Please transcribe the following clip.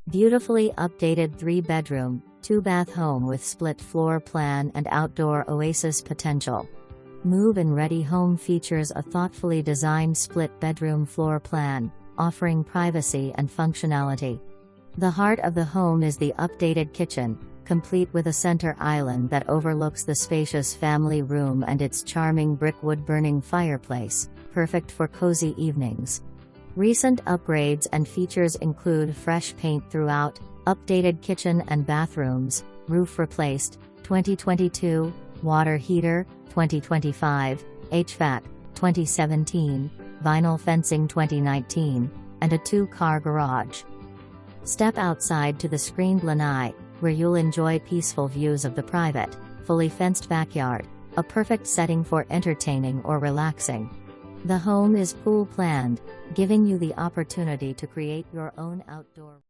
Beautifully updated 3-bedroom, 2-bath home with split floor plan and outdoor Oasis potential. Move-in ready home features a thoughtfully designed split-bedroom floor plan, offering privacy and functionality. The heart of the home is the updated kitchen, complete with a center island that overlooks the spacious family room and its charming brick wood-burning fireplace, perfect for cozy evenings. Recent upgrades and features include fresh paint throughout, updated kitchen and bathrooms, roof replaced, 2022, water heater, 2025, HVAC, 2017, vinyl fencing 2019, and a 2-car garage. Step outside to the screened lanai, where you'll enjoy peaceful views of the private, fully fenced backyard, a perfect setting for entertaining or relaxing. The home is pool planned, giving you the opportunity to create your own outdoor